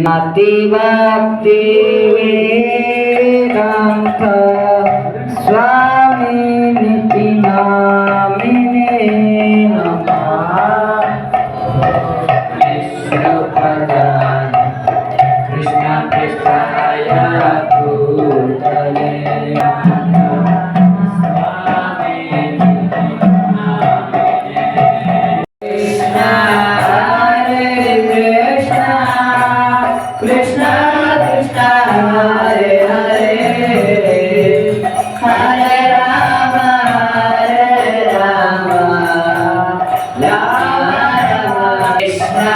Nati Bhakti Vedanta Swami Niti Namine Namah Vishnu Padan Krishna Prestaya Bhutale Krishna Krishna Hare Hare Hare Rama Rama Rama Krishna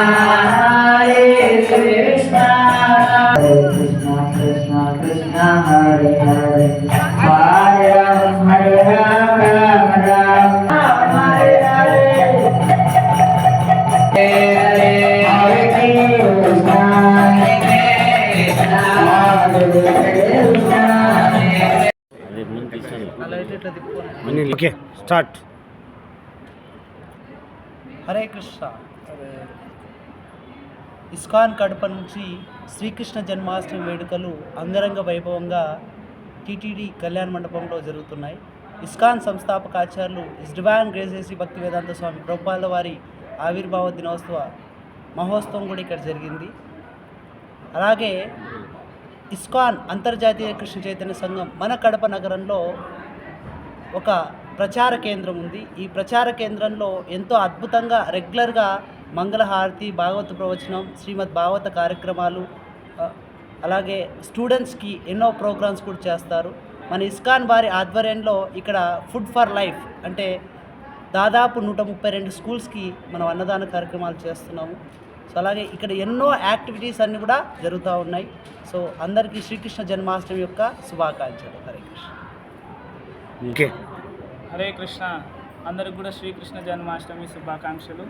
Hare Krishna Krishna Krishna Krishna Hare Hare Hare Rama Rama Rama Hare Hare okay start. Hare Krishna. ISKCON Kadapa నుంచి శ్రీకృష్ణ జన్మాష్టమి వేడుకలు అంగరంగ వైభవంగా TTD కళ్యాణ మండపంలో జరుగుతున్నాయి. ISKCON సంస్థాపక ఆచార్యులు is divine grace AC భక్తి వేదాంత స్వామి ప్రభుపాదుల వారి ఆవిర్భావ దినోత్సవ మహోత్సవం కూడా ఇక్కడ జరిగింది. అలాగే ఇస్కాన్ అంతర్జాతీయ కృష్ణ చైతన్య సంఘం మన కడప నగరంలో ఒక ప్రచార కేంద్రం ఉంది. ఈ ప్రచార కేంద్రంలో ఎంతో అద్భుతంగా రెగ్యులర్గా మంగళహారతి, భాగవత ప్రవచనం, శ్రీమద్ భాగవత కార్యక్రమాలు, అలాగే స్టూడెంట్స్కి ఎన్నో ప్రోగ్రామ్స్ కూడా చేస్తారు. మన ఇస్కాన్ వారి ఆధ్వర్యంలో ఇక్కడ ఫుడ్ ఫర్ లైఫ్ అంటే దాదాపు 132 స్కూల్స్కి మనం అన్నదాన కార్యక్రమాలు చేస్తున్నాము. సో అలాగే ఇక్కడ ఎన్నో యాక్టివిటీస్ అన్నీ కూడా జరుగుతూ ఉన్నాయి. సో అందరికీ శ్రీకృష్ణ జన్మాష్టమి యొక్క శుభాకాంక్షలు. హరే కృష్ణ. హరే కృష్ణ. అందరికి కూడా శ్రీకృష్ణ జన్మాష్టమి శుభాకాంక్షలు.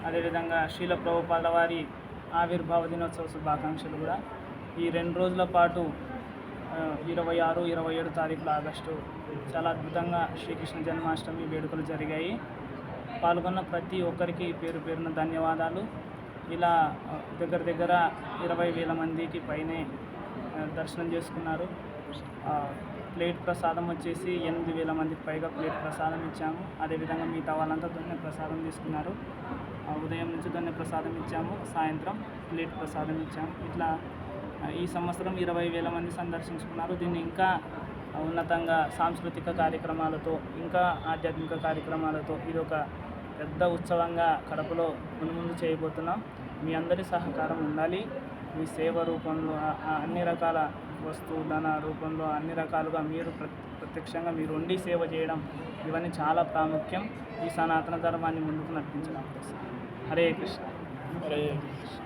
అదేవిధంగా శ్రీల ప్రభుపాదుల వారి ఆవిర్భావ దినోత్సవ శుభాకాంక్షలు కూడా. ఈ 2 రోజుల పాటు 26, 27 తారీఖుల ఆగస్టు చాలా అద్భుతంగా శ్రీకృష్ణ జన్మాష్టమి వేడుకలు జరిగాయి. పాల్గొన్న ప్రతి ఒక్కరికి పేరు పేరున ధన్యవాదాలు. ఇలా దగ్గర 20,000 మందికి పైనే దర్శనం చేసుకున్నారు. ప్లేట్ ప్రసాదం వచ్చేసి 8,000 మందికి పైగా ప్లేట్ ప్రసాదం ఇచ్చాము. అదేవిధంగా మిగతా వాళ్ళంతా దొన్నె ప్రసాదం తీసుకున్నారు. ఉదయం నుంచి దొన్నె ప్రసాదం ఇచ్చాము, సాయంత్రం ప్లేట్ ప్రసాదం ఇచ్చాము. ఇట్లా ఈ సంవత్సరం 20,000 మంది సందర్శించుకున్నారు. దీన్ని ఇంకా ఉన్నతంగా సాంస్కృతిక కార్యక్రమాలతో, ఇంకా ఆధ్యాత్మిక కార్యక్రమాలతో ఇది ఒక పెద్ద ఉత్సవంగా కడపలో ముందు చేయబోతున్నాం. మీ అందరి సహకారం ఉండాలి. మీ సేవ రూపంలో, అన్ని రకాల ధన రూపంలో, అన్ని రకాలుగా మీరు ప్రత్యక్షంగా మీరు ఉండి సేవ చేయడం, ఇవన్నీ చాలా ప్రాముఖ్యం ఈ సనాతన ధర్మాన్ని ముందుకు నడిపించడం కోసం. హరే కృష్ణ. హరే కృష్ణ.